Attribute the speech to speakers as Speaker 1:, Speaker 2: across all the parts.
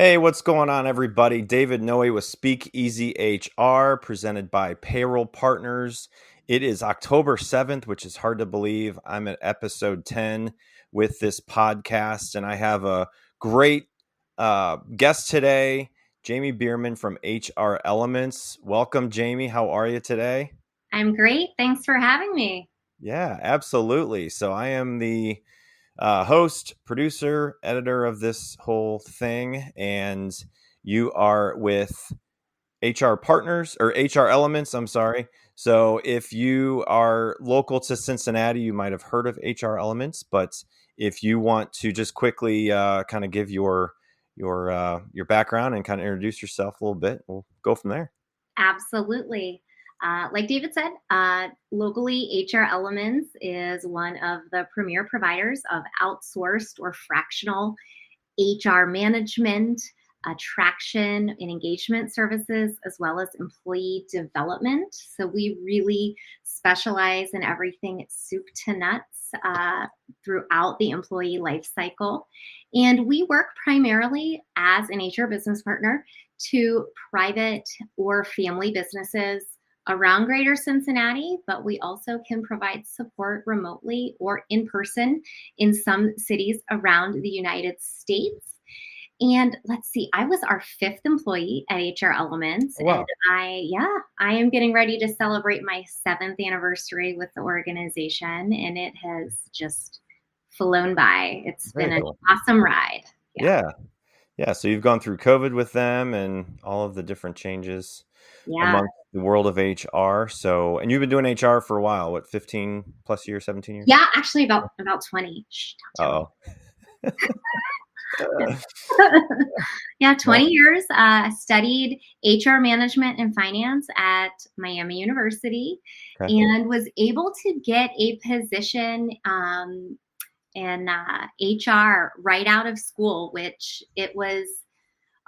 Speaker 1: Hey, what's going on, everybody? David Noe with Speak Easy HR, presented by Payroll Partners. It is October 7th, which is hard to believe. I'm at episode 10 with this podcast, and I have a great guest today, Jamie Bierman from HR Elements. Welcome, Jamie. How are you today?
Speaker 2: I'm great. Thanks for having me.
Speaker 1: Yeah, absolutely. So I am the host, producer, editor of this whole thing, and you are with HR Partners or HR Elements. I'm sorry. So if you are local to Cincinnati, you might have heard of HR Elements, but if you want to just quickly kind of give your background and kind of introduce yourself a little bit, we'll go from there.
Speaker 2: Absolutely. Like David said, locally, HR Elements is one of the premier providers of outsourced or fractional HR management, attraction and engagement services, as well as employee development. So we really specialize in everything soup to nuts throughout the employee life cycle. And we work primarily as an HR business partner to private or family businesses around greater Cincinnati, but we also can provide support remotely or in person in some cities around the United States. And let's see, I was our fifth employee at HR Elements,
Speaker 1: Oh,
Speaker 2: and
Speaker 1: wow.
Speaker 2: I am getting ready to celebrate my seventh anniversary with the organization, and it has just flown by. It's been
Speaker 1: Very
Speaker 2: an
Speaker 1: cool.
Speaker 2: awesome ride. Yeah.
Speaker 1: Yeah. Yeah. So you've gone through COVID with them and all of the different changes
Speaker 2: Yeah.
Speaker 1: amongst the world of HR. So, and you've been doing HR for a while, what, 15 plus years, 17 years?
Speaker 2: Yeah, actually about 20. Shh, don't tell
Speaker 1: Oh,
Speaker 2: them.
Speaker 1: okay.
Speaker 2: Yeah, 20 years. I studied HR management and finance at Miami University and was able to get a position in HR right out of school, which it was.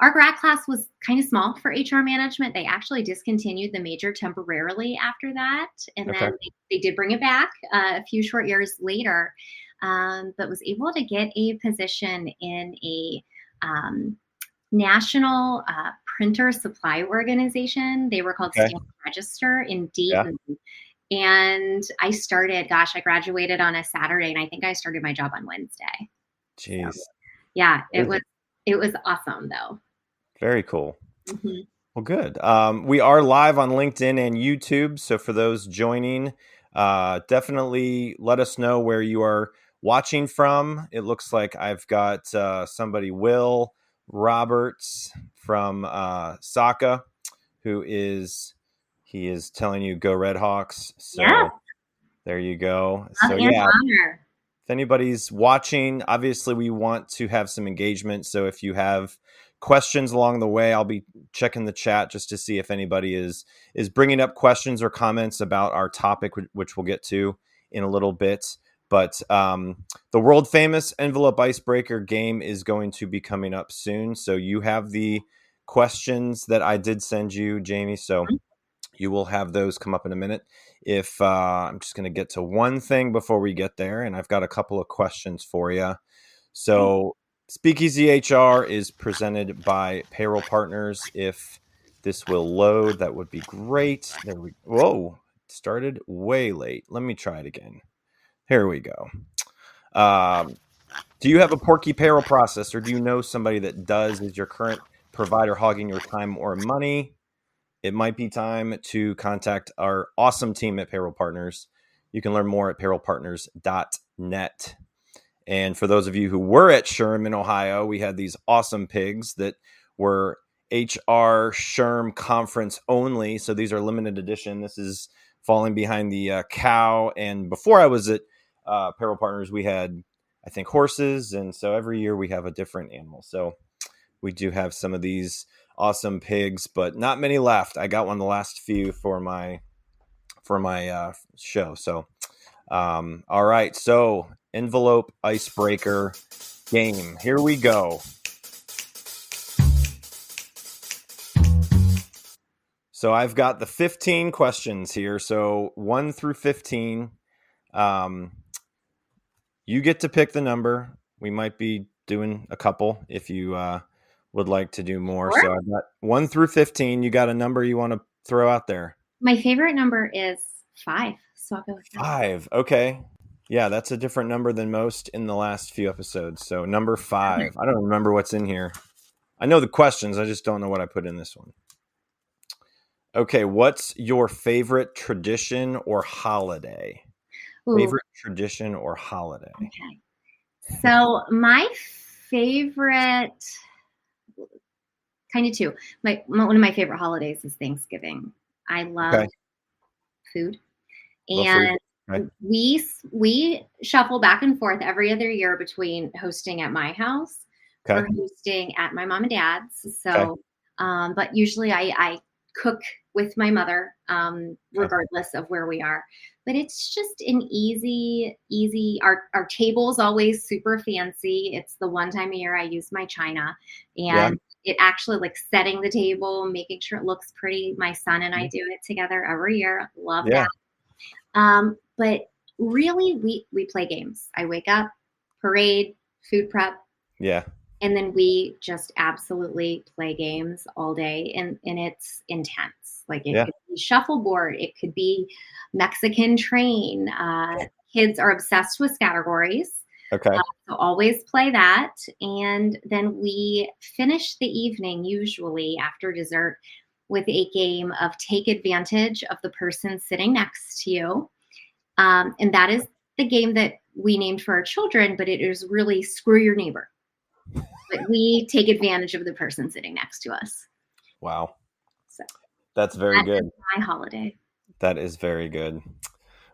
Speaker 2: Our grad class was kind of small for HR management. They actually discontinued the major temporarily after that. And
Speaker 1: Okay.
Speaker 2: then they did bring it back a few short years later, but was able to get a position in a national printer supply organization. They were called
Speaker 1: Okay.
Speaker 2: Stamp Register in
Speaker 1: Yeah.
Speaker 2: Dayton. And I graduated on a Saturday, and I think I started my job on Wednesday. So
Speaker 1: Jeez.
Speaker 2: yeah,
Speaker 1: Crazy.
Speaker 2: it was awesome though.
Speaker 1: Very cool.
Speaker 2: Mhm.
Speaker 1: Well, good. We are live on LinkedIn and YouTube. So for those joining, definitely let us know where you are watching from. It looks like I've got somebody, Will Roberts from Saka, who is he is telling you go Red Hawks.
Speaker 2: Yeah,
Speaker 1: So there you go.
Speaker 2: love
Speaker 1: So
Speaker 2: and
Speaker 1: yeah,
Speaker 2: honor.
Speaker 1: if anybody's watching, obviously we want to have some engagement. So if you have questions along the way, I'll be checking the chat just to see if anybody is bringing up questions or comments about our topic, which we'll get to in a little bit. But the world famous envelope icebreaker game is going to be coming up soon. So you have the questions that I did send you, Jamie. So you will have those come up in a minute. If I'm just going to get to one thing before we get there, and I've got a couple of questions for you.
Speaker 2: Okay.
Speaker 1: So, Speakeasy HR is presented by Payroll Partners. If this will load, that would be great. There we whoa, it started way late. Let me try it again. Here we go. Um, do you have a Porky payroll process, or do you know somebody that does? Is your current provider hogging your time or money? It might be time to contact our awesome team at Payroll Partners. You can learn more at payrollpartners.net. And for those of you who were at Sherm, Ohio, we had these awesome pigs that were HR Sherm conference only. So these are limited edition. This is falling behind the cow. And before I was at Payroll Partners, we had, I think, horses. And so every year we have a different animal. So we do have some of these awesome pigs, but not many left. I got one of the last few for my show. So, all right. So, envelope icebreaker game. Here we go. So I've got the 15 questions here. So 1 through 15. Um, you get to pick the number. We might be doing a couple if you would like to do more.
Speaker 2: Sure.
Speaker 1: So I've got 1 through 15. You got a number you want to throw out there?
Speaker 2: My favorite number is 5, so I'll go with that.
Speaker 1: 5. Okay. Yeah, that's a different number than most in the last few episodes. So number 5. I don't remember what's in here. I know the questions. I just don't know what I put in this one. Okay, what's your favorite tradition or holiday?
Speaker 2: Ooh,
Speaker 1: Favorite tradition or holiday?
Speaker 2: okay. So my favorite, kind of two. One of my favorite holidays is Thanksgiving. I love
Speaker 1: Okay.
Speaker 2: food,
Speaker 1: Love food.
Speaker 2: and
Speaker 1: Okay.
Speaker 2: we shuffle back and forth every other year between hosting at my house
Speaker 1: Okay.
Speaker 2: or hosting at my mom and dad's.
Speaker 1: Okay.
Speaker 2: So, but usually I cook with my mother, regardless of where we are. But it's just an easy. Our table's always super fancy. It's the one time a year I use my china,
Speaker 1: Yeah.
Speaker 2: and it actually like setting the table, making sure it looks pretty. My son and I do it together every year. Love
Speaker 1: Yeah.
Speaker 2: that. But really, we play games. I wake up, parade, food prep,
Speaker 1: Yeah.
Speaker 2: and then we just absolutely play games all day, and it's intense. Like it
Speaker 1: Yeah.
Speaker 2: could be shuffleboard, it could be Mexican train. Kids are obsessed with categories.
Speaker 1: Okay.
Speaker 2: So always play that. And then we finish the evening, usually after dessert, with a game of take advantage of the person sitting next to you. And that is the game that we named for our children, but it is really screw your neighbor. But we take advantage of the person sitting next to us.
Speaker 1: Wow.
Speaker 2: So
Speaker 1: That's very
Speaker 2: that
Speaker 1: good.
Speaker 2: is my holiday.
Speaker 1: That is very good.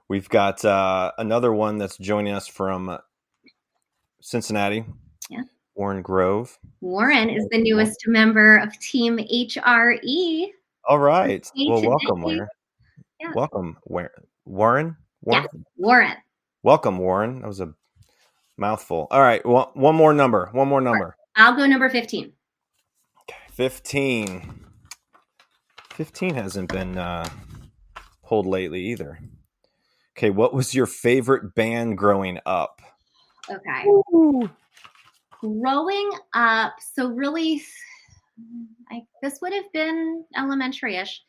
Speaker 1: We've got another one that's joining us from Cincinnati.
Speaker 2: Yeah.
Speaker 1: Warren Grove.
Speaker 2: Warren is the newest member of Team HRE.
Speaker 1: All right. Well,
Speaker 2: Today.
Speaker 1: welcome, Warren.
Speaker 2: Yeah.
Speaker 1: Welcome, Warren.
Speaker 2: Yes, Warren.
Speaker 1: Welcome, Warren. That was a mouthful. All right. Well, one more number.
Speaker 2: I'll go number 15.
Speaker 1: Okay. 15. 15 hasn't been pulled lately either. Okay. What was your favorite band growing up?
Speaker 2: Okay. Growing up, so really, this would have been elementary-ish.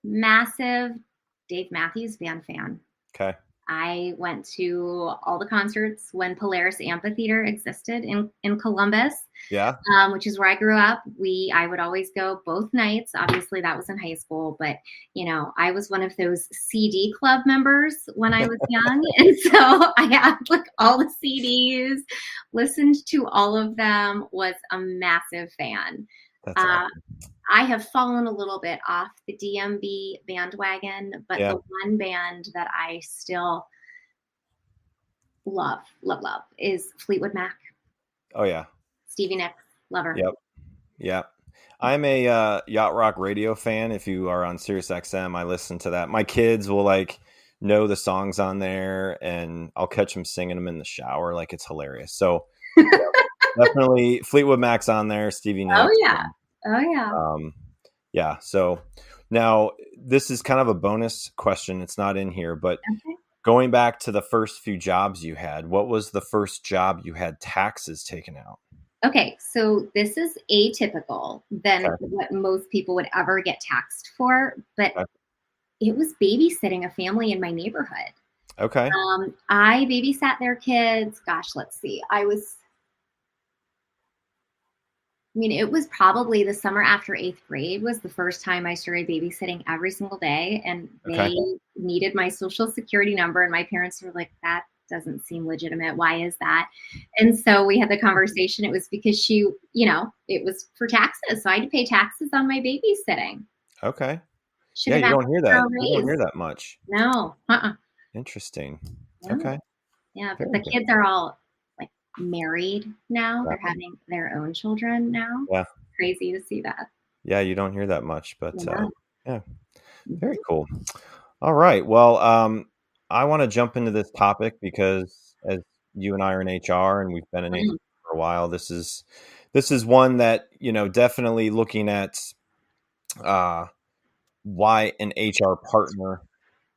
Speaker 2: Massive Dave Matthews Band fan.
Speaker 1: Okay.
Speaker 2: I went to all the concerts when Polaris Amphitheater existed in Columbus.
Speaker 1: Yeah.
Speaker 2: Which is where I grew up. I would always go both nights. Obviously, that was in high school, but I was one of those CD club members when I was young, and so I had like all the CDs, listened to all of them, was a massive fan.
Speaker 1: That's awesome.
Speaker 2: I have fallen a little bit off the DMB bandwagon, but the one band that I still love is Fleetwood Mac.
Speaker 1: Oh yeah.
Speaker 2: Stevie Nicks, lover.
Speaker 1: Yep. I'm a Yacht Rock Radio fan. If you are on Sirius XM, I listen to that. My kids will like know the songs on there, and I'll catch them singing them in the shower. Like it's hilarious. So definitely Fleetwood Mac's on there. Stevie Nicks.
Speaker 2: Oh yeah.
Speaker 1: Yeah. So now this is kind of a bonus question. It's not in here, but going back to the first few jobs you had, what was the first job you had taxes taken out?
Speaker 2: Okay, so this is atypical than what most people would ever get taxed for, but it was babysitting a family in my neighborhood.
Speaker 1: Okay.
Speaker 2: I babysat their kids. Gosh, let's see. It was probably the summer after 8th grade was the first time I started babysitting every single day, and they needed my social security number, and my parents were like, that doesn't seem legitimate. Why is that? And so we had the conversation. It was because it was for taxes. So I had to pay taxes on my babysitting.
Speaker 1: Okay. You don't hear that. You don't hear that much.
Speaker 2: No.
Speaker 1: Interesting.
Speaker 2: Yeah.
Speaker 1: Okay.
Speaker 2: Yeah, but the kids are all like married now. They're having their own children now.
Speaker 1: Yeah.
Speaker 2: Crazy to see that.
Speaker 1: Yeah, you don't hear that much, but very cool. All right. Well, I want to jump into this topic because as you and I are in HR and we've been in HR for a while, this is one that, definitely looking at why an HR partner,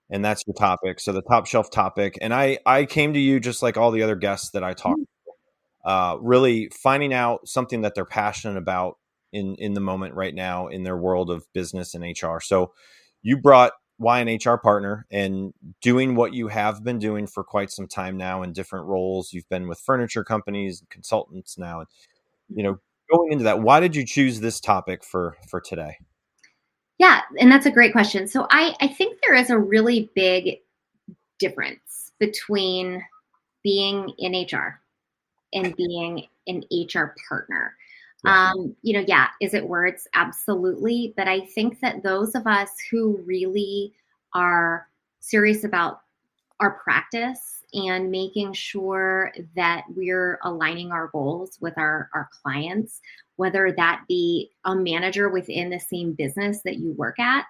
Speaker 1: and that's your topic. So the top shelf topic. And I came to you just like all the other guests that I talked to, really finding out something that they're passionate about in the moment right now in their world of business and HR. So you brought why an HR partner, and doing what you have been doing for quite some time now in different roles. You've been with furniture companies and consultants now. You know, going into that, why did you choose this topic for today?
Speaker 2: Yeah, and that's a great question. So I think there is a really big difference between being in HR and being an HR partner.
Speaker 1: Yeah.
Speaker 2: Yeah, is it words? Absolutely. But I think that those of us who really are serious about our practice and making sure that we're aligning our goals with our clients, whether that be a manager within the same business that you work at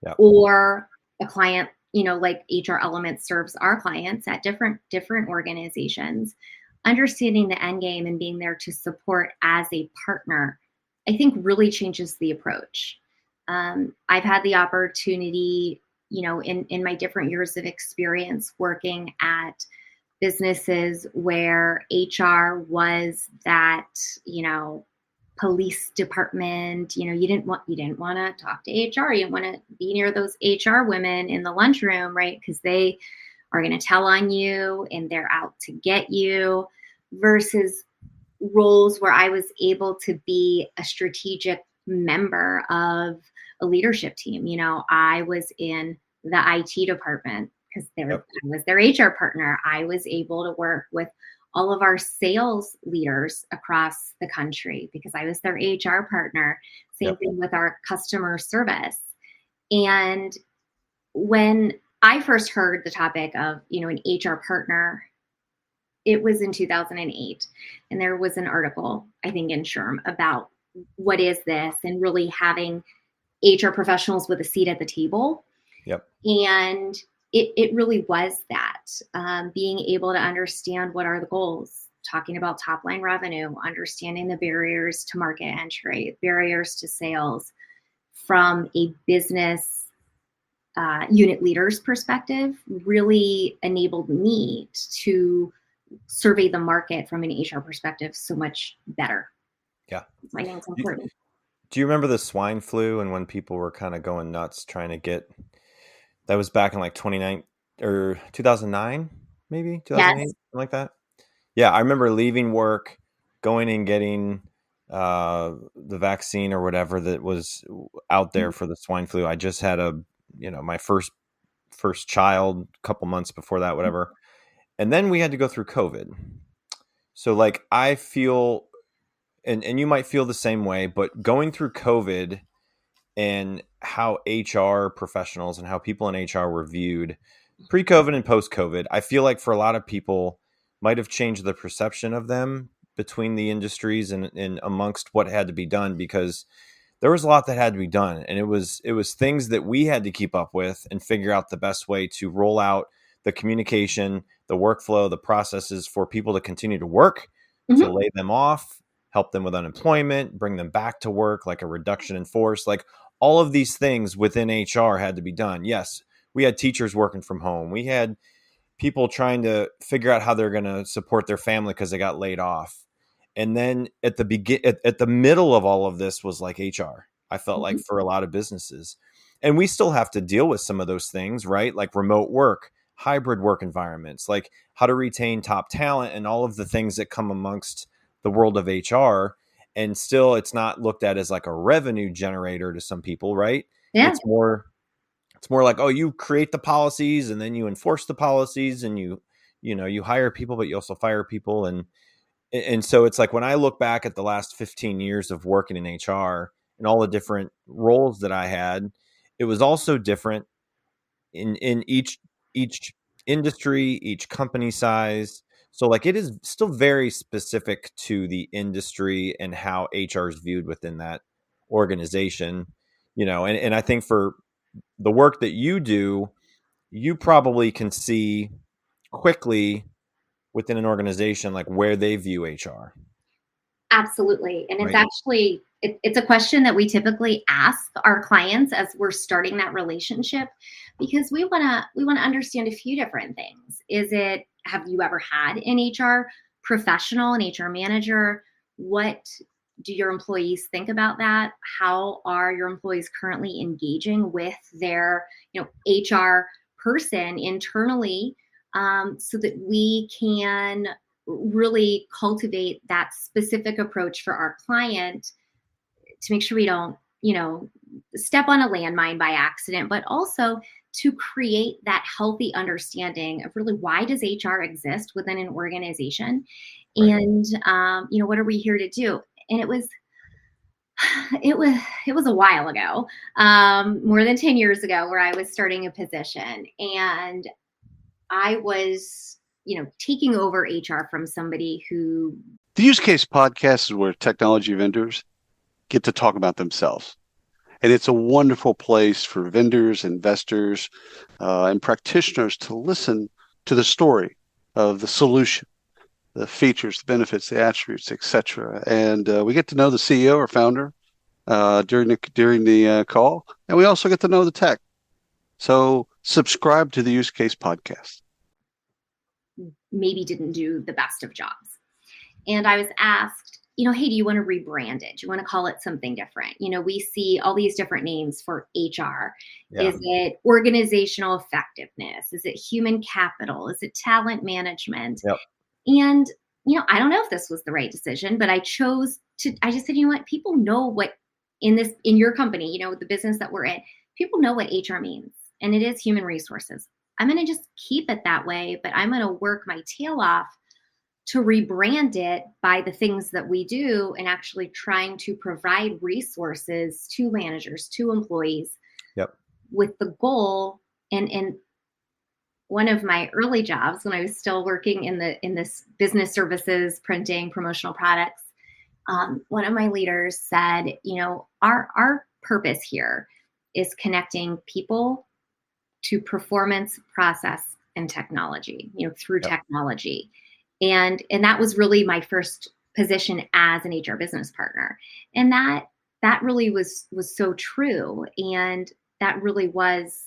Speaker 1: Yeah.
Speaker 2: or a client, like HR Element serves our clients at different organizations. Understanding the end game and being there to support as a partner, I think really changes the approach. I've had the opportunity, in my different years of experience working at businesses where HR was that, police department. You didn't want to talk to HR. You didn't want to be near those HR women in the lunchroom, right? Because they are going to tell on you and they're out to get you, versus roles where I was able to be a strategic member of a leadership team. I was in the IT department because I
Speaker 1: Yep.
Speaker 2: was their HR partner. I was able to work with all of our sales leaders across the country because I was their HR partner. Same
Speaker 1: Yep.
Speaker 2: thing with our customer service. And when I first heard the topic of, an HR partner, it was in 2008. And there was an article, I think, in SHRM about what is this and really having HR professionals with a seat at the table.
Speaker 1: Yep.
Speaker 2: And it really was that, being able to understand what are the goals, talking about top line revenue, understanding the barriers to market entry, barriers to sales from a business unit leader's perspective, really enabled me to survey the market from an HR perspective so much better.
Speaker 1: Yeah.
Speaker 2: I think it's
Speaker 1: Do
Speaker 2: important.
Speaker 1: do you remember the swine flu and when people were kind of going nuts trying to get, that was back in like 29 or 2009, maybe
Speaker 2: Yes.
Speaker 1: 2008, something like that? Yeah, I remember leaving work, going and getting the vaccine or whatever that was out there for the swine flu. I just had my first child a couple months before that, whatever. And then we had to go through COVID. So like I feel, and you might feel the same way, but going through COVID and how HR professionals and how people in HR were viewed pre-COVID and post-COVID, I feel like for a lot of people might have changed the perception of them between the industries and amongst what had to be done, because there was a lot that had to be done, and it was things that we had to keep up with and figure out the best way to roll out the communication, the workflow, the processes for people to continue to work, to
Speaker 2: Mm-hmm.
Speaker 1: lay them off, help them with unemployment, bring them back to work, like a reduction in force, like all of these things within HR had to be done. Yes, we had teachers working from home. We had people trying to figure out how they're going to support their family because they got laid off. And then at the middle of all of this was like HR. I felt like for a lot of businesses, and we still have to deal with some of those things, right? Like remote work, hybrid work environments, like how to retain top talent, and all of the things that come amongst the world of HR. And still, it's not looked at as like a revenue generator to some people, right?
Speaker 2: Yeah.
Speaker 1: It's more like, oh, you create the policies and then you enforce the policies, and you hire people, but you also fire people. And so it's like when I look back at the last 15 years of working in HR and all the different roles that I had, it was also different in each industry, each company size. So like it is still very specific to the industry and how HR is viewed within that organization. And I think for the work that you do, you probably can see quickly within an organization like where they view HR,
Speaker 2: Absolutely. And it's
Speaker 1: right?
Speaker 2: actually it's a question that we typically ask our clients as we're starting that relationship, because we want to understand a few different things. Is it, have you ever had an HR professional, an HR manager? What do your employees think about that? How are your employees currently engaging with their, HR person internally, so that we can really cultivate that specific approach for our client to make sure we don't, step on a landmine by accident, but also to create that healthy understanding of really why does HR exist within an organization,
Speaker 1: Right.
Speaker 2: and what are we here to do? And it was it was a while ago, more than 10 years ago, where I was starting a position, and I was, taking over HR from somebody who.
Speaker 3: The Use Case podcast is where technology vendors get to talk about themselves. And it's a wonderful place for vendors, investors, and practitioners to listen to the story of the solution, the features, the benefits, the attributes, etc. And we get to know the CEO or founder during the call, and we also get to know the tech. So subscribe to the Use Case podcast.
Speaker 2: Maybe didn't do the best of jobs. And I was asked, hey, do you want to rebrand it? Do you want to call it something different? We see all these different names for HR.
Speaker 1: Yeah.
Speaker 2: Is it organizational effectiveness? Is it human capital? Is it talent management?
Speaker 1: Yep.
Speaker 2: And, I don't know if this was the right decision, but I just said, what? People know what in your company, the business that we're in, people know what HR means, and it is human resources. I'm going to just keep it that way, but I'm going to work my tail off to rebrand it by the things that we do and actually trying to provide resources to managers, to employees.
Speaker 1: Yep.
Speaker 2: With the goal. And one of my early jobs when I was still working in this business services, printing, promotional products, one of my leaders said, our purpose here is connecting people to performance, process, and technology, through technology. And that was really my first position as an HR business partner. And that really was so true. And that really was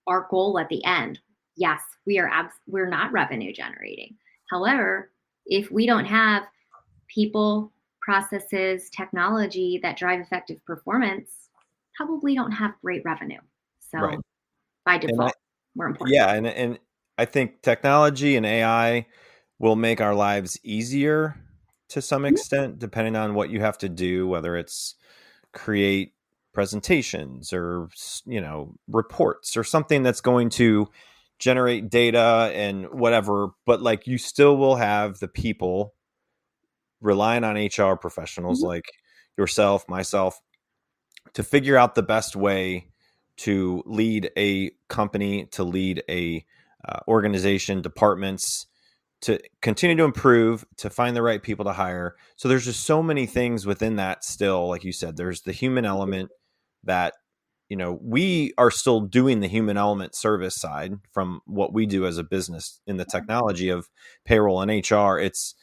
Speaker 2: our goal at the end. Yes, we're not revenue generating. However, if we don't have people, processes, technology that drive effective performance, probably don't have great revenue. So
Speaker 1: Right.
Speaker 2: By default, we're important.
Speaker 1: Yeah. And I think technology and AI will make our lives easier to some extent, depending on what you have to do, whether it's create presentations or, reports or something that's going to generate data and whatever. But like, you still will have the people relying on HR professionals like yourself, myself, to figure out the best way to lead a company, to lead a organization, departments, to continue to improve, to find the right people to hire. So there's just so many things within that still. Like you said, there's the human element that, we are still doing the human element service side from what we do as a business in the technology of payroll and HR. It's,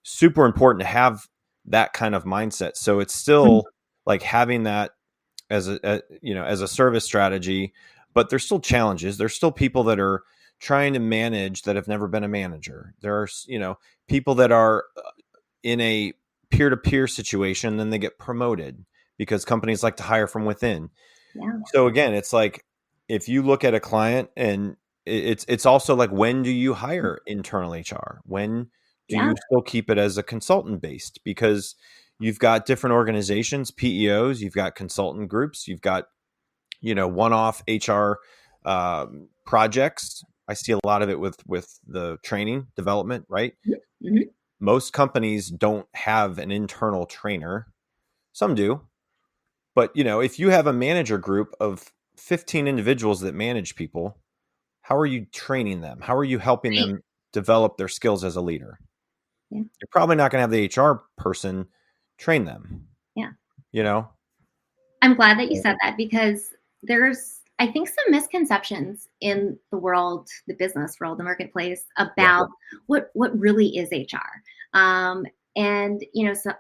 Speaker 1: super important to have that kind of mindset. So it's still like having that as a service strategy, but there's still challenges. There's still people that are trying to manage that have never been a manager. There are, people that are in a peer-to-peer situation, then they get promoted because companies like to hire from within.
Speaker 2: Yeah.
Speaker 1: So again, it's like, if you look at a client, and it's also like, when do you hire internal HR? When do you still keep it as a consultant based? Because you've got different organizations, PEOs, you've got consultant groups, you've got, one-off HR projects. I see a lot of it with the training development, right?
Speaker 2: Mm-hmm.
Speaker 1: Most companies don't have an internal trainer. Some do. But, if you have a manager group of 15 individuals that manage people, how are you training them? How are you helping them develop their skills as a leader?
Speaker 2: Yeah.
Speaker 1: You're probably not going to have the HR person train them.
Speaker 2: Yeah. I'm glad that you said that, because there's, I think, some misconceptions in the world, the business world, the marketplace, about what really is HR. And, so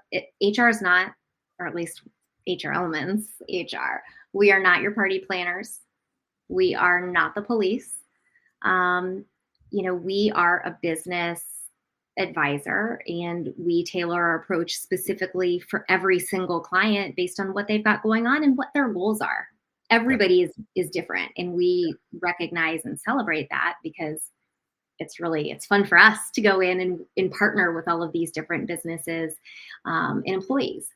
Speaker 2: HR is not, or at least HR Elements, HR. We are not your party planners. We are not the police. We are a business advisor, and we tailor our approach specifically for every single client based on what they've got going on and what their goals are. Everybody is different, and we recognize and celebrate that because it's fun for us to go in and partner with all of these different businesses and employees.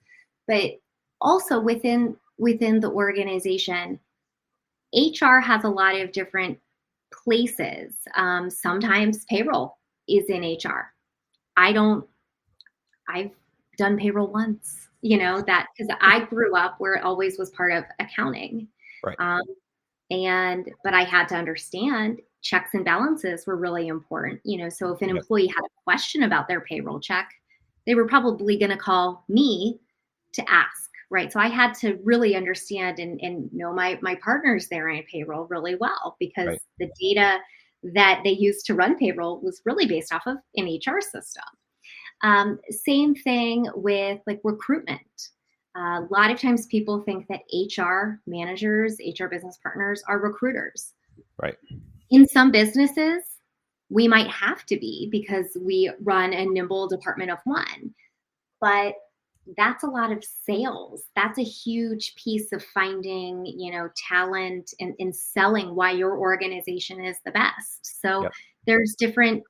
Speaker 2: But also within the organization, HR has a lot of different places. Sometimes payroll is in HR. I've done payroll once, that because I grew up where it always was part of accounting.
Speaker 1: Right.
Speaker 2: But I had to understand checks and balances were really important, so if an employee had a question about their payroll check, they were probably going to call me to ask, right? So I had to really understand and know my partners there in payroll really well, because the data that they used to run payroll was really based off of an HR system. Same thing with like recruitment. A lot of times people think that HR managers, HR business partners are recruiters.
Speaker 1: Right.
Speaker 2: In some businesses, we might have to be because we run a nimble department of one. But that's a lot of sales. That's a huge piece of finding, talent and selling why your organization is the best. So there's different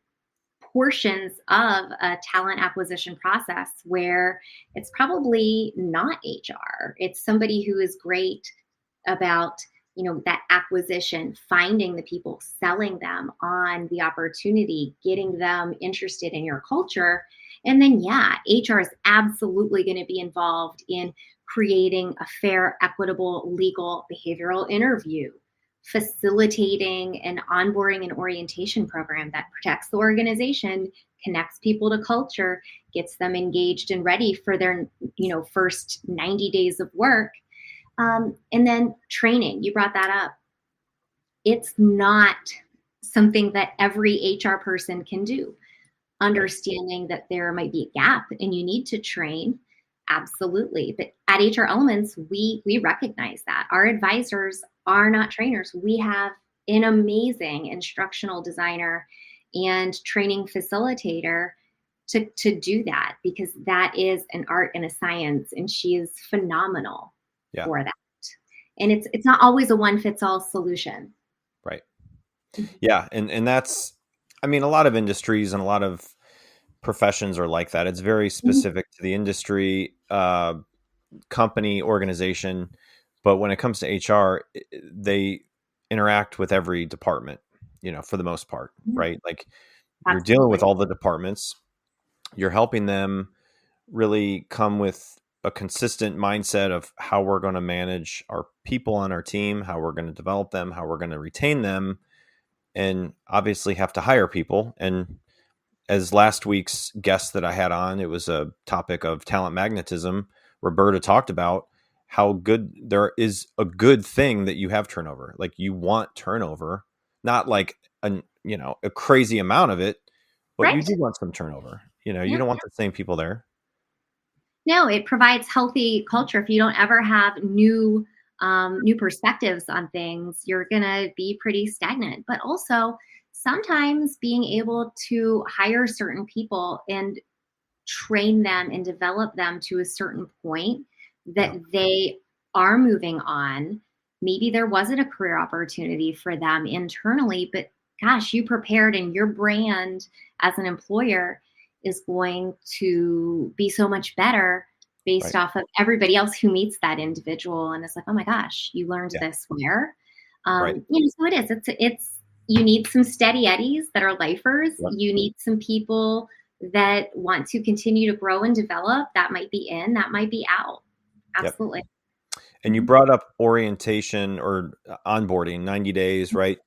Speaker 2: portions of a talent acquisition process where it's probably not HR. It's somebody who is great about, that acquisition, finding the people, selling them on the opportunity, getting them interested in your culture. And then, HR is absolutely going to be involved in creating a fair, equitable, legal, behavioral interview, facilitating an onboarding and orientation program that protects the organization, connects people to culture, gets them engaged and ready for their, first 90 days of work. And then training, you brought that up. It's not something that every HR person can do. Understanding that there might be a gap and you need to train, absolutely. But at HR Elements, we recognize that. Our advisors are not trainers. We have an amazing instructional designer and training facilitator to do that, because that is an art and a science, and she is phenomenal for that. And it's not always a one-fits-all solution.
Speaker 1: Right. Yeah. And that's, I mean, a lot of industries and a lot of professions are like that. It's very specific to the industry, company, organization. But when it comes to HR, they interact with every department, for the most part, right? Like you're dealing with all the departments. You're helping them really come with a consistent mindset of how we're going to manage our people on our team, how we're going to develop them, how we're going to retain them, and obviously have to hire people. And as last week's guest that I had on, it was a topic of talent magnetism. Roberta talked about how good there is a good thing that you have turnover. Like you want turnover, not like a crazy amount of it, but you do want some turnover. You don't want the same people there.
Speaker 2: No, it provides healthy culture. If you don't ever have new perspectives on things, you're going to be pretty stagnant. But also sometimes being able to hire certain people and train them and develop them to a certain point that they are moving on. Maybe there wasn't a career opportunity for them internally, but gosh, you prepared, and your brand as an employer is going to be so much better based off of everybody else who meets that individual. And it's like, oh my gosh, you learned this where? So it is. It's you need some steady eddies that are lifers. You need some people that want to continue to grow and develop. That might be in, that might be out. Absolutely.
Speaker 1: And you brought up orientation or onboarding, 90 days, right?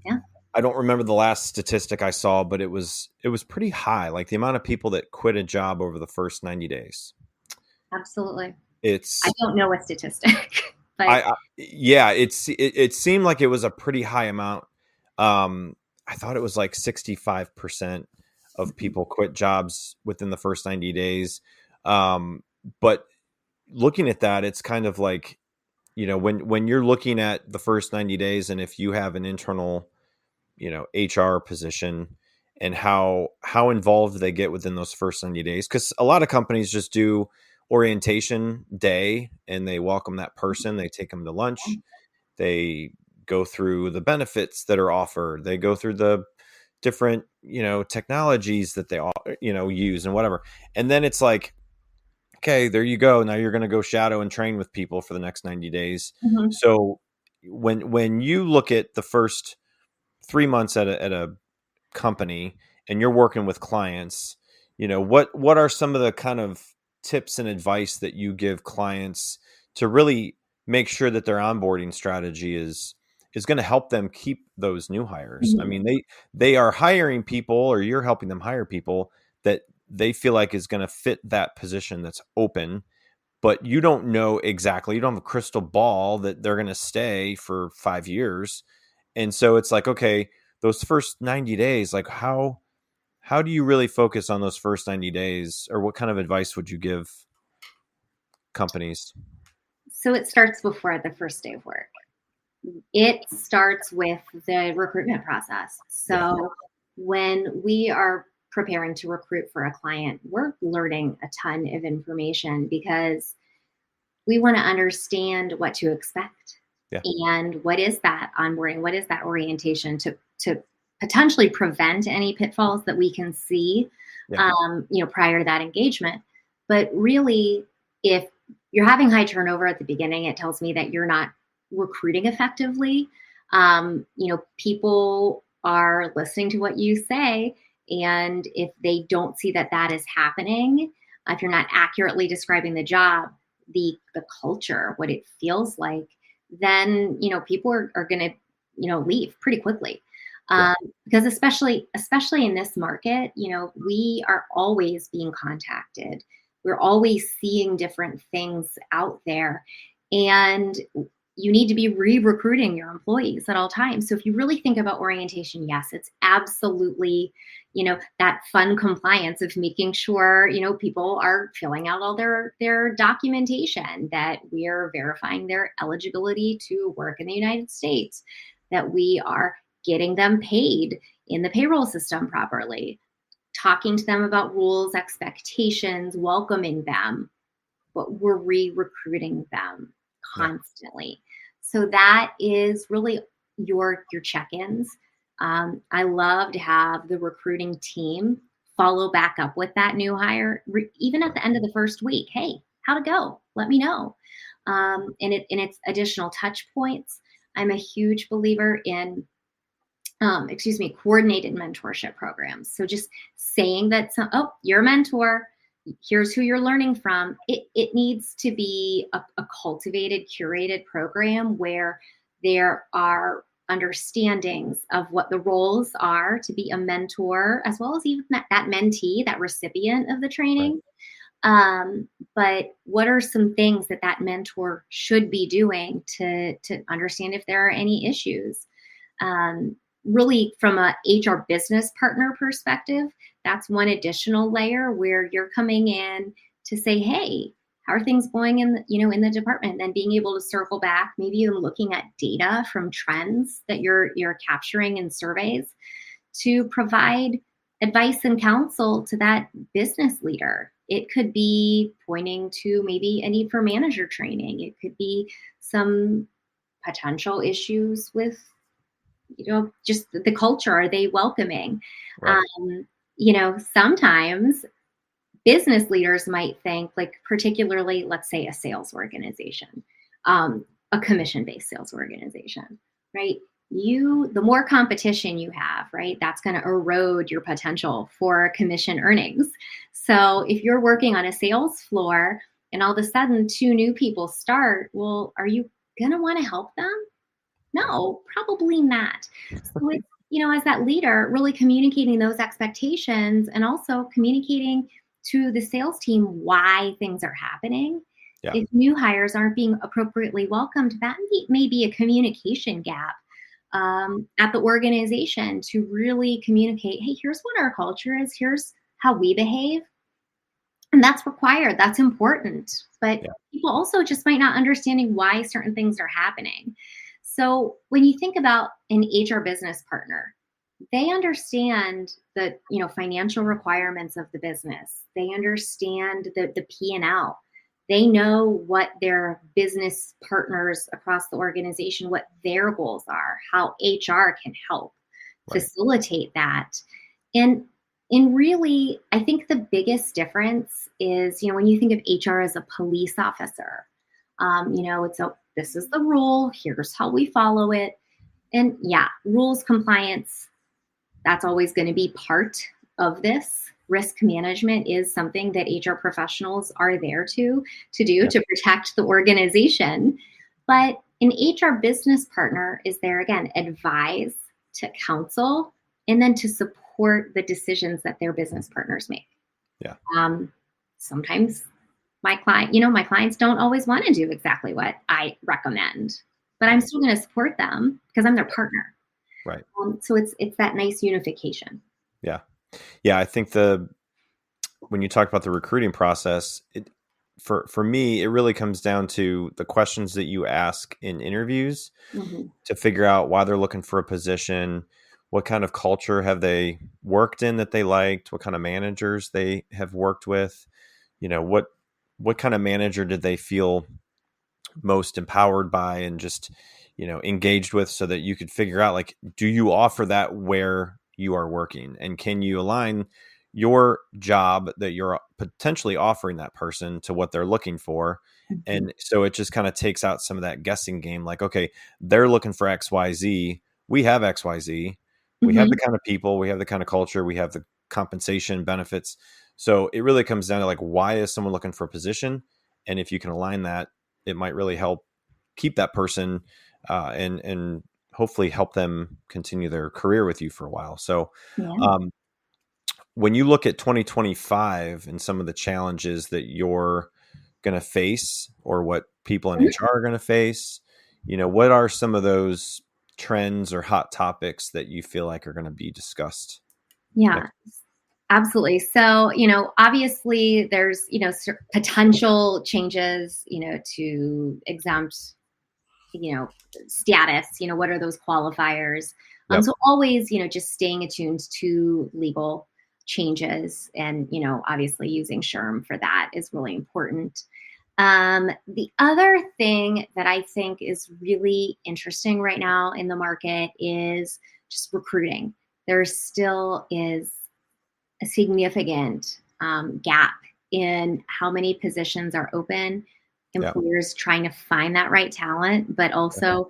Speaker 2: Yeah.
Speaker 1: I don't remember the last statistic I saw, but it was pretty high. Like the amount of people that quit a job over the first 90 days.
Speaker 2: Absolutely.
Speaker 1: I
Speaker 2: don't know a statistic, but
Speaker 1: it seemed like it was a pretty high amount. I thought it was like 65% of people quit jobs within the first 90 days. But looking at that, it's kind of like, when you're looking at the first 90 days, and if you have an internal, HR position and how involved they get within those first 90 days. Because a lot of companies just do orientation day and they welcome that person, they take them to lunch, they go through the benefits that are offered, they go through the different, technologies that they all, use and whatever. And then it's like, okay, there you go. Now you're going to go shadow and train with people for the next 90 days.
Speaker 2: Mhm.
Speaker 1: So when you look at the first 3 months at a company and you're working with clients, what are some of the kind of tips and advice that you give clients to really make sure that their onboarding strategy is going to help them keep those new hires? I
Speaker 2: Mhm.
Speaker 1: mean, they are hiring people, or you're helping them hire people that they feel like is going to fit that position that's open, but you don't know exactly, you don't have a crystal ball that they're going to stay for 5 years. And so it's like, okay, those first 90 days, like how do you really focus on those first 90 days, or what kind of advice would you give companies?
Speaker 2: So it starts before the first day of work. It starts with the recruitment process.
Speaker 1: Yeah.
Speaker 2: So when we are preparing to recruit for a client, we're learning a ton of information because we want to understand what to expect.
Speaker 1: Yeah.
Speaker 2: And what is that onboarding? What is that orientation to potentially prevent any pitfalls that we can see,
Speaker 1: Yeah.
Speaker 2: prior to that engagement? But really, if you're having high turnover at the beginning, it tells me that you're not recruiting effectively. People are listening to what you say, and if they don't see that that is happening, if you're not accurately describing the job, the culture, what it feels like, then people are going to leave pretty quickly.
Speaker 1: Yeah.
Speaker 2: Because especially in this market, we are always being contacted. We're always seeing different things out there, and you need to be re-recruiting your employees at all times. So if you really think about orientation, yes, it's absolutely, that fun compliance of making sure, people are filling out all their documentation, that we are verifying their eligibility to work in the United States, that we are getting them paid in the payroll system properly, talking to them about rules, expectations, welcoming them, but we're re-recruiting them
Speaker 1: Yeah.
Speaker 2: constantly. So that is really your check-ins. I love to have the recruiting team follow back up with that new hire, even at the end of the first week. Hey, how'd it go? Let me know. And it's additional touch points. I'm a huge believer in coordinated mentorship programs. So just saying that, you're a mentor, here's who you're learning from. It needs to be a cultivated, curated program where there are understandings of what the roles are to be a mentor, as well as even that mentee, that recipient of the
Speaker 1: Right.
Speaker 2: training. But what are some things that mentor should be doing to understand if there are any issues? Really, from a HR business partner perspective, that's one additional layer where you're coming in to say, hey, how are things going in the department? And then being able to circle back, maybe even looking at data from trends that you're capturing in surveys to provide advice and counsel to that business leader. It could be pointing to maybe a need for manager training. It could be some potential issues with just the culture. Are they welcoming?
Speaker 1: Right.
Speaker 2: Sometimes business leaders might think, like, particularly, let's say, a sales organization, a commission-based sales organization, right? The more competition you have, right, that's going to erode your potential for commission earnings. So if you're working on a sales floor and all of a sudden 2 new people start, well, are you going to want to help them? No, probably not. So it's, as that leader, really communicating those expectations and also communicating to the sales team why things are happening.
Speaker 1: Yeah.
Speaker 2: If new hires aren't being appropriately welcomed, that may be a communication gap at the organization, to really communicate, hey, here's what our culture is, here's how we behave. And that's required, that's important. But
Speaker 1: Yeah.
Speaker 2: people also just might not understanding why certain things are happening. So when you think about an HR business partner, they understand the, financial requirements of the business. They understand the P&L. They know what their business partners across the organization, what their goals are, how HR can help
Speaker 1: Right.
Speaker 2: facilitate that. And really, I think the biggest difference is, when you think of HR as a police officer, this is the rule, here's how we follow it. And yeah, rules compliance, that's always going to be part of this. Risk management is something that HR professionals are there to do to protect the organization. But an HR business partner is there, again, advise, to counsel, and then to support the decisions that their business partners make.
Speaker 1: Yeah.
Speaker 2: Sometimes my clients don't always want to do exactly what I recommend, but I'm still going to support them because I'm their partner.
Speaker 1: Right.
Speaker 2: So it's that nice unification.
Speaker 1: Yeah. Yeah. I think when you talk about the recruiting process, for me, it really comes down to the questions that you ask in interviews to figure out why they're looking for a position, what kind of culture have they worked in that they liked, what kind of managers they have worked with, what kind of manager did they feel most empowered by and just, engaged with, so that you could figure out, like, do you offer that where you are working, and can you align your job that you're potentially offering that person to what they're looking for. And so it just kind of takes out some of that guessing game. Like, okay, they're looking for XYZ. We have XYZ. We have the kind of people, we have the kind of culture, we have the compensation benefits. So it really comes down to, like, why is someone looking for a position? And if you can align that, it might really help keep that person and hopefully help them continue their career with you for a while. So, when you look at 2025 and some of the challenges that you're going to face, or what people in HR are going to face, what are some of those trends or hot topics that you feel like are going to be discussed?
Speaker 2: Yeah, absolutely. So, obviously there's, potential changes, to exempt, status, what are those qualifiers? So always, just staying attuned to legal changes, and, obviously using SHRM for that is really important. The other thing that I think is really interesting right now in the market is just recruiting. There still is a significant gap in how many positions are open, employers trying to find that right talent, but also,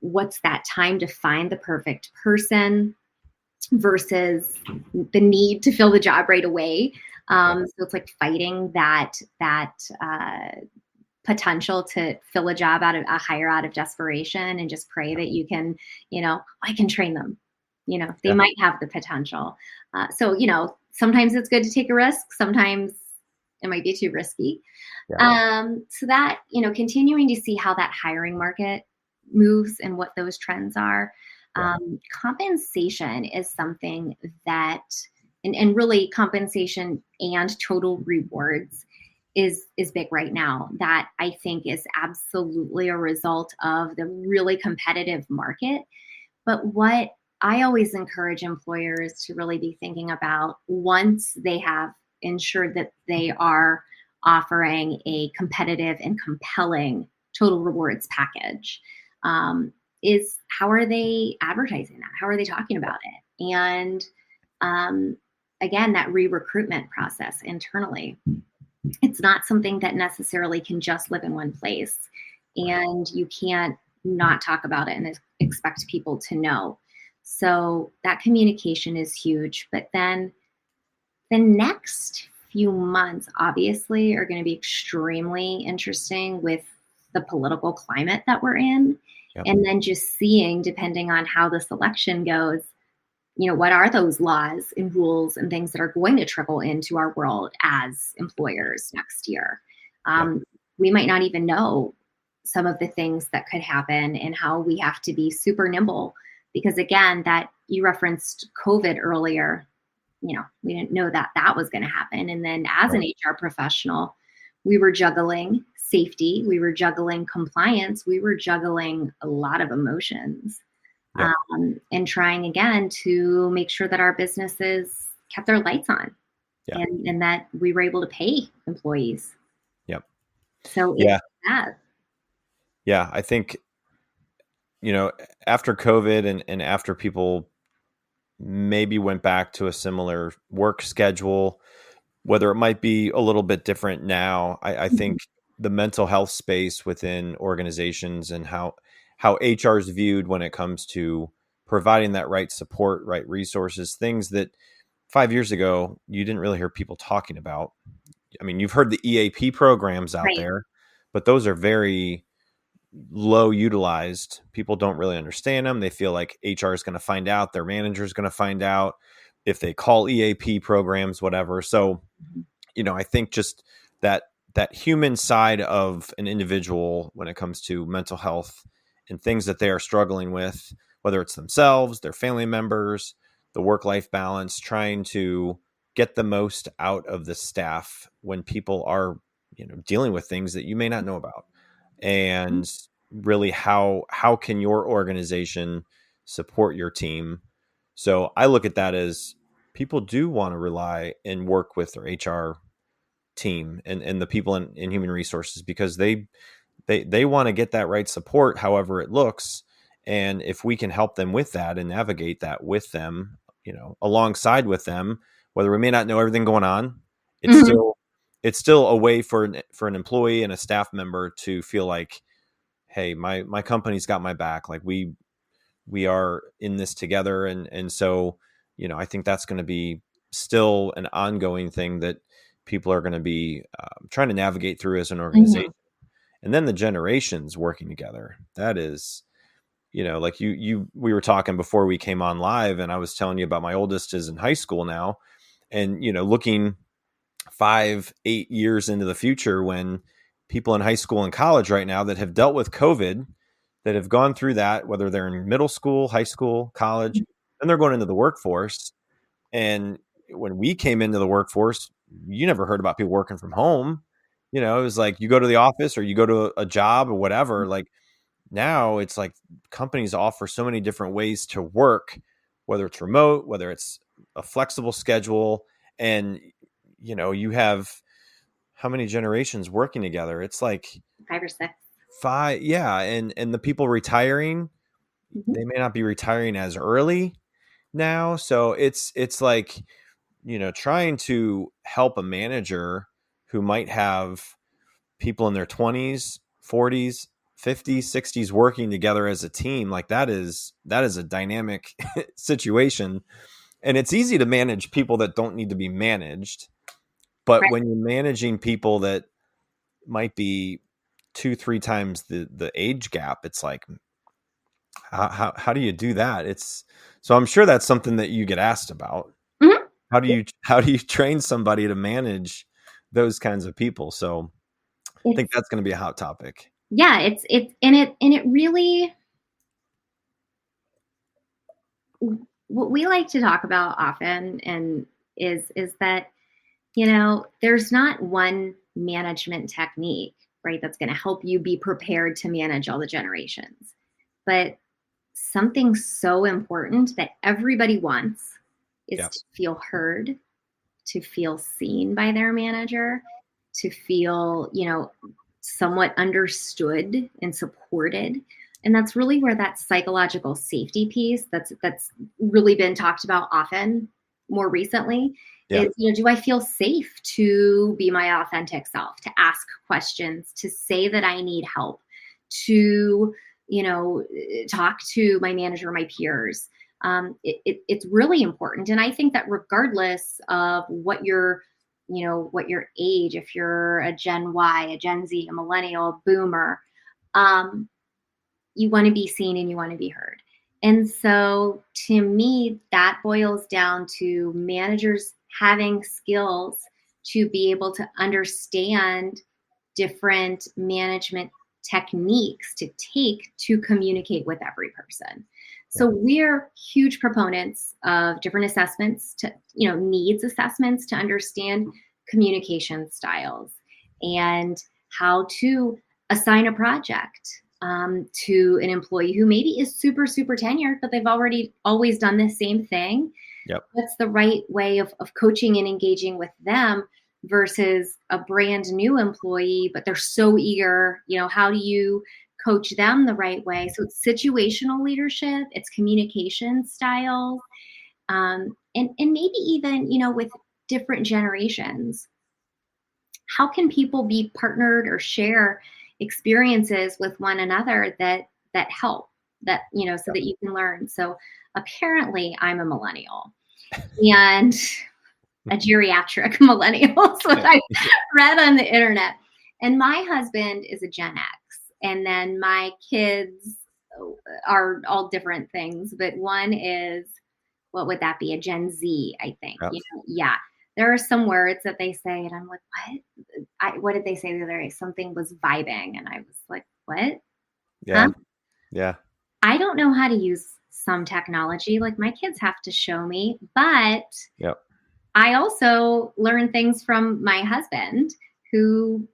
Speaker 2: what's that time to find the perfect person versus the need to fill the job right away. So it's like fighting that potential to fill a job hire out of desperation, and just pray that you can, I can train them. They might have the potential. So, sometimes it's good to take a risk. Sometimes it might be too risky. So that, continuing to see how that hiring market moves and what those trends are. Compensation is something that, and really compensation and total rewards is big right now. That I think is absolutely a result of the really competitive market. But what I always encourage employers to really be thinking about, once they have ensured that they are offering a competitive and compelling total rewards package, is how are they advertising that? How are they talking about it? And again, that re-recruitment process internally, it's not something that necessarily can just live in one place. And you can't not talk about it and expect people to know. So that communication is huge. But then the next few months, obviously, are going to be extremely interesting with the political climate that we're in. And then just seeing, depending on how this election goes, what are those laws and rules and things that are going to trickle into our world as employers next year. We might not even know some of the things that could happen, and how we have to be super nimble, because again, that you referenced COVID earlier, we didn't know that was going to happen. And then as an HR professional, we were juggling safety, we were juggling compliance, we were juggling a lot of emotions.
Speaker 1: Yep.
Speaker 2: And trying again to make sure that our businesses kept their lights on,
Speaker 1: Yeah.
Speaker 2: and that we were able to pay employees.
Speaker 1: Yep.
Speaker 2: So it's
Speaker 1: Yeah.
Speaker 2: that.
Speaker 1: Yeah. I think, after COVID and after people maybe went back to a similar work schedule, whether it might be a little bit different now, I think the mental health space within organizations and how HR is viewed when it comes to providing that right support, right resources, things that 5 years ago you didn't really hear people talking about. I mean, you've heard the EAP programs out
Speaker 2: Right.
Speaker 1: there, but those are very low utilized. People don't really understand them. They feel like HR is going to find out, their manager is going to find out if they call EAP programs, whatever. So, I think just that human side of an individual when it comes to mental health and things that they are struggling with, whether it's themselves, their family members, the work-life balance, trying to get the most out of the staff when people are, dealing with things that you may not know about. And really how can your organization support your team? So I look at that as people do want to rely and work with their HR team and the people in human resources because they want to get that right support however it looks. And if we can help them with that and navigate that with them, alongside with them, whether we may not know everything going on, it's
Speaker 2: Mhm.
Speaker 1: still a way for an employee and a staff member to feel like, hey, my company's got my back. Like we are in this together. And so, I think that's going to be still an ongoing thing that people are going to be trying to navigate through as an organization.
Speaker 2: Mhm.
Speaker 1: And then the generations working together. That is, like we were talking before we came on live, and I was telling you about my oldest is in high school now, and, looking 5-8 years into the future when people in high school and college right now that have dealt with COVID, that have gone through that, whether they're in middle school, high school, college, and they're going into the workforce. And when we came into the workforce, you never heard about people working from home. It was like you go to the office or you go to a job or whatever. Like now it's like companies offer so many different ways to work, whether it's remote, whether it's a flexible schedule. And, you have how many generations working together? It's like
Speaker 2: 5 or 6.
Speaker 1: five. Yeah. And the people retiring,
Speaker 2: Mhm.
Speaker 1: they may not be retiring as early now. So it's like, trying to help a manager who might have people in their 20s, 40s, 50s, 60s working together as a team. Like that is a dynamic situation. And it's easy to manage people that don't need to be managed. But
Speaker 2: Right.
Speaker 1: when you're managing people that might be 2-3 times the age gap, it's like, how do you do that? So I'm sure that's something that you get asked about.
Speaker 2: Mhm.
Speaker 1: How do you train somebody to manage those kinds of people? So I think
Speaker 2: It's
Speaker 1: that's going to be a hot topic.
Speaker 2: yeah, it really, what we like to talk about often and is that, there's not one management technique, right, that's going to help you be prepared to manage all the generations. But something so important that everybody wants is
Speaker 1: Yeah.
Speaker 2: to feel heard, to feel seen by their manager, to feel, somewhat understood and supported. And that's really where that psychological safety piece that's really been talked about often more recently
Speaker 1: Yeah.
Speaker 2: is, do I feel safe to be my authentic self, to ask questions, to say that I need help, to, talk to my manager, my peers. It's really important. And I think that regardless of what your age, if you're a Gen Y, a Gen Z, a millennial, a boomer, um, you want to be seen and you want to be heard. And so to me, that boils down to managers having skills to be able to understand different management techniques to take to communicate with every person.
Speaker 1: Yeah.
Speaker 2: So we're huge proponents of different assessments to, needs assessments to understand communication styles and how to assign a project, to an employee who maybe is super, super tenured, but they've already always done the same thing.
Speaker 1: Yep.
Speaker 2: What's the right way of coaching and engaging with them versus a brand new employee, but they're so eager? How do you coach them the right way? So it's situational leadership, it's communication styles, and maybe even, with different generations. How can people be partnered or share experiences with one another that help, that, so that you can learn? So apparently I'm a millennial and a geriatric millennial. That's what I read on the internet. And my husband is a Gen X. And then my kids are all different things. But one is, what would that be? A Gen Z, I think.
Speaker 1: Yep.
Speaker 2: Yeah. There are some words that they say, and I'm like, what? What did they say the other day? Something was vibing. And I was like, what?
Speaker 1: Yeah.
Speaker 2: Huh?
Speaker 1: Yeah.
Speaker 2: I don't know how to use some technology. Like, my kids have to show me. But
Speaker 1: Yep.
Speaker 2: I also learned things from my husband, who,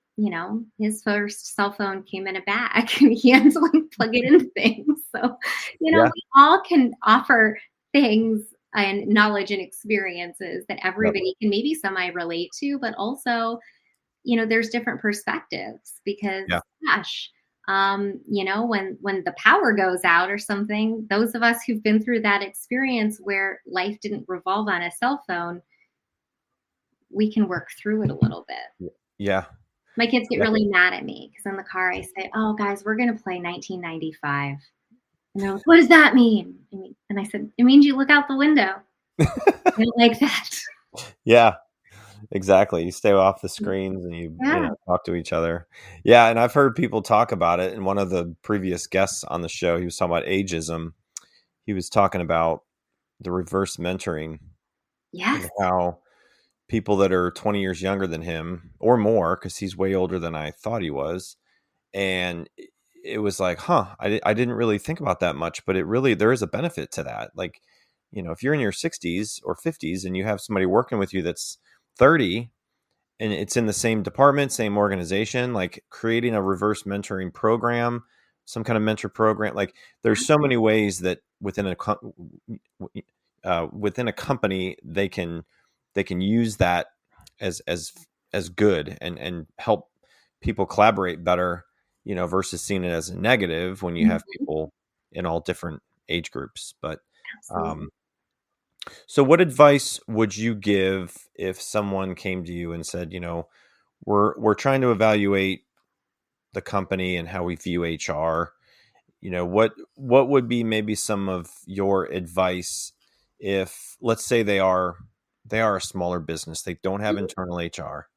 Speaker 2: his first cell phone came in a bag and he had to plug it into things. So,
Speaker 1: Yeah.
Speaker 2: we all can offer things and knowledge and experiences that everybody can maybe semi-relate to, but also, there's different perspectives because, gosh, when the power goes out or something, those of us who've been through that experience where life didn't revolve on a cell phone, we can work through it a little bit.
Speaker 1: Yeah.
Speaker 2: My kids get really mad at me because in the car I say, oh, guys, we're going to play 1995. And they're like, what does that mean? And I said, it means you look out the window. I don't like that.
Speaker 1: Yeah, exactly. You stay off the screens and you talk to each other. Yeah. And I've heard people talk about it. And one of the previous guests on the show, he was talking about ageism. He was talking about the reverse mentoring.
Speaker 2: Yes.
Speaker 1: And how people that are 20 years younger than him or more, because he's way older than I thought he was. And it was like, I didn't really think about that much, but there is a benefit to that. Like, if you're in your 60s or 50s and you have somebody working with you that's 30 and it's in the same department, same organization, like creating a reverse mentoring program, some kind of mentor program. Like, there's so many ways that within a company they can use that as good and help people collaborate better, versus seeing it as a negative when you have people in all different age groups. But so what advice would you give if someone came to you and said, we're trying to evaluate the company and how we view HR? What would be maybe some of your advice if, let's say, they are a smaller business, they don't have internal HR,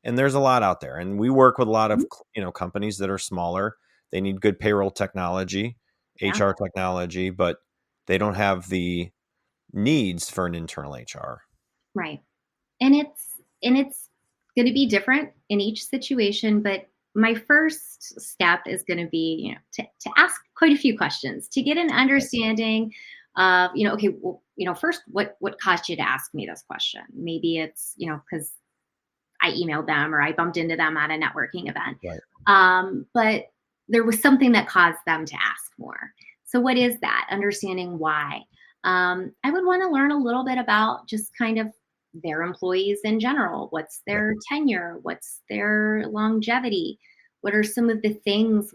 Speaker 1: and there's a lot out there, and we work with a lot of companies that are smaller. They need good payroll technology, HR technology, but they don't have the needs for an internal HR.
Speaker 2: Right. And it's going to be different in each situation, but my first step is going to be, to ask quite a few questions to get an understanding of, okay, well, first, what caused you to ask me this question? Maybe it's, because I emailed them or I bumped into them at a networking event.
Speaker 1: Right.
Speaker 2: But there was something that caused them to ask more. So what is that? Understanding why. I would want to learn a little bit about just kind of their employees in general. What's their tenure? What's their longevity? What are some of the things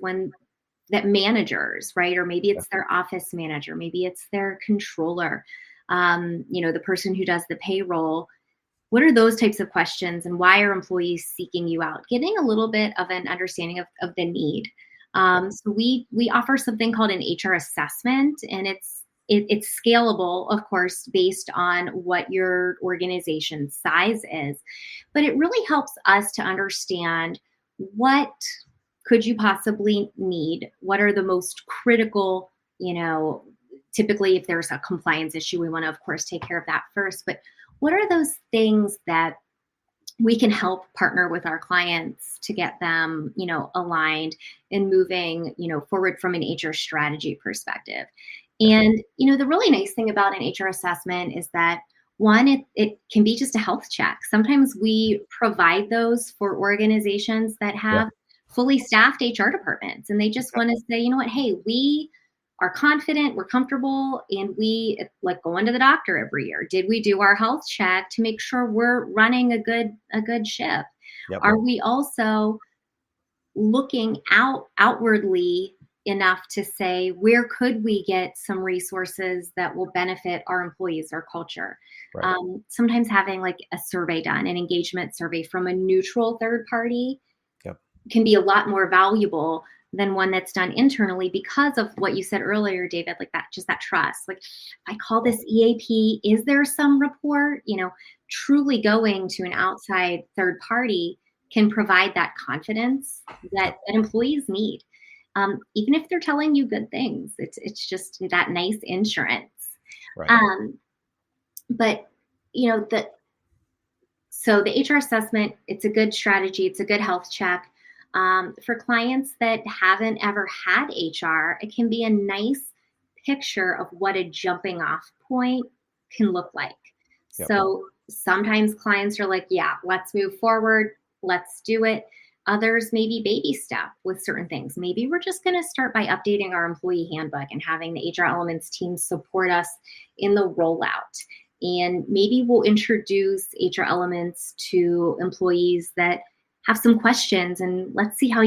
Speaker 2: that managers, right? Or maybe it's their office manager, maybe it's their controller, the person who does the payroll. What are those types of questions, and why are employees seeking you out? Getting a little bit of an understanding of the need. So we offer something called an HR assessment, and it's scalable, of course, based on what your organization's size is. But it really helps us to understand what could you possibly need? What are the most critical, typically if there's a compliance issue, we want to, of course, take care of that first. But what are those things that we can help partner with our clients to get them, aligned and moving, forward from an HR strategy perspective? And, the really nice thing about an HR assessment is that, one, it can be just a health check. Sometimes we provide those for organizations that have fully staffed HR departments, and they just want to say, you know what, hey, we are confident, we're comfortable, and we like going to the doctor every year. Did we do our health check to make sure we're running a good ship?
Speaker 1: Yep.
Speaker 2: Are we also looking outwardly enough to say, where could we get some resources that will benefit our employees or culture?
Speaker 1: Right.
Speaker 2: Sometimes having like a survey done, an engagement survey from a neutral third party,
Speaker 1: Yep.
Speaker 2: can be a lot more valuable than one that's done internally, because of what you said earlier, David, like that, just that trust. Like, I call this EAP, is there some report? Truly going to an outside third party can provide that confidence that employees need. Even if they're telling you good things, it's just that nice insurance.
Speaker 1: Right.
Speaker 2: But so the HR assessment, it's a good strategy. It's a good health check. For clients that haven't ever had HR, it can be a nice picture of what a jumping off point can look like.
Speaker 1: Yep.
Speaker 2: So sometimes clients are like, yeah, let's move forward. Let's do it. Others maybe baby step with certain things. Maybe we're just going to start by updating our employee handbook and having the HR Elements team support us in the rollout. And maybe we'll introduce HR Elements to employees that have some questions, and let's see how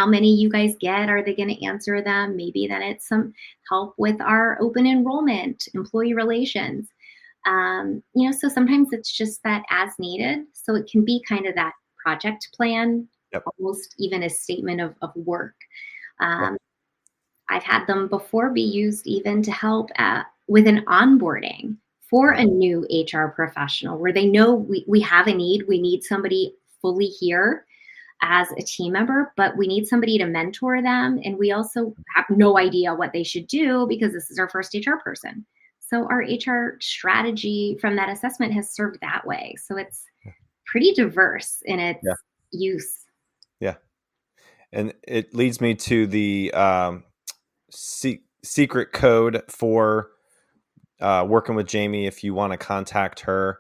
Speaker 2: many you guys get. Are they going to answer them? Maybe then it's some help with our open enrollment, employee relations. So sometimes it's just that as needed. So it can be kind of that project plan,
Speaker 1: Yep.
Speaker 2: almost even a statement of work. I've had them before be used even to help with an onboarding for a new HR professional, where they know we have a need. We need somebody fully here as a team member, but we need somebody to mentor them. And we also have no idea what they should do because this is our first HR person. So our HR strategy from that assessment has served that way. So it's pretty diverse in its use.
Speaker 1: Yeah. And it leads me to the secret code for working with Jamie if you want to contact her,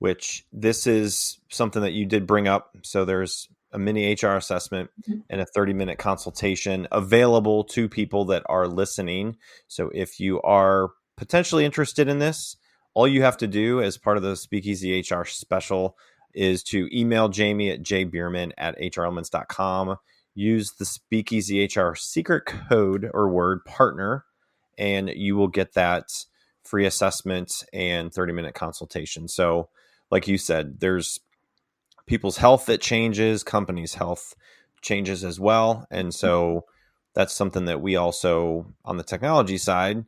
Speaker 1: which this is something that you did bring up. So there's a mini HR assessment and a 30-minute consultation available to people that are listening. So if you are potentially interested in this, all you have to do as part of the Speakeasy HR special is to email Jamie at jbierman@hrelements.com. Use the Speakeasy HR secret code or word partner, and you will get that free assessment and 30-minute consultation. So like you said, there's people's health that changes, companies' health changes as well. And so that's something that we also, on the technology side,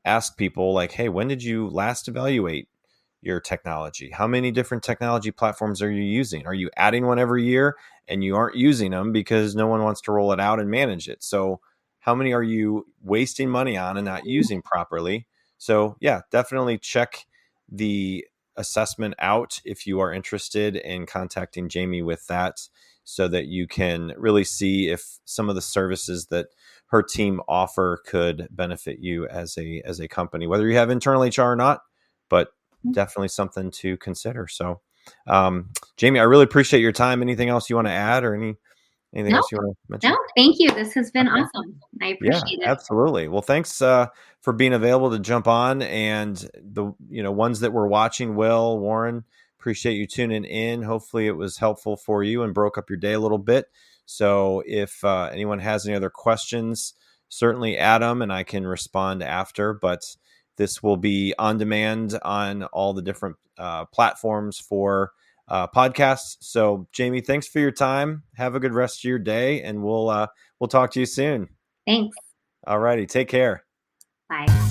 Speaker 1: ask people like, hey, when did you last evaluate your technology? How many different technology platforms are you using? Are you adding one every year and you aren't using them because no one wants to roll it out and manage it? So how many are you wasting money on and not using properly? So yeah, definitely check the assessment out if you are interested in contacting Jamie with that, so that you can really see if some of the services that her team offer could benefit you as a company, whether you have internal HR or not, but definitely something to consider. So Jamie, I really appreciate your time. Anything else you want to add, or anything else you want to mention?
Speaker 2: No, thank you. This has been awesome. I appreciate it.
Speaker 1: Absolutely. Well, thanks for being available to jump on, and the ones that were watching, Will, Warren, appreciate you tuning in. Hopefully it was helpful for you and broke up your day a little bit. So if anyone has any other questions, certainly add them and I can respond after. But this will be on demand on all the different platforms for podcasts. So Jamie, thanks for your time. Have a good rest of your day, and we'll talk to you soon.
Speaker 2: Thanks.
Speaker 1: All righty. Take care.
Speaker 2: Bye.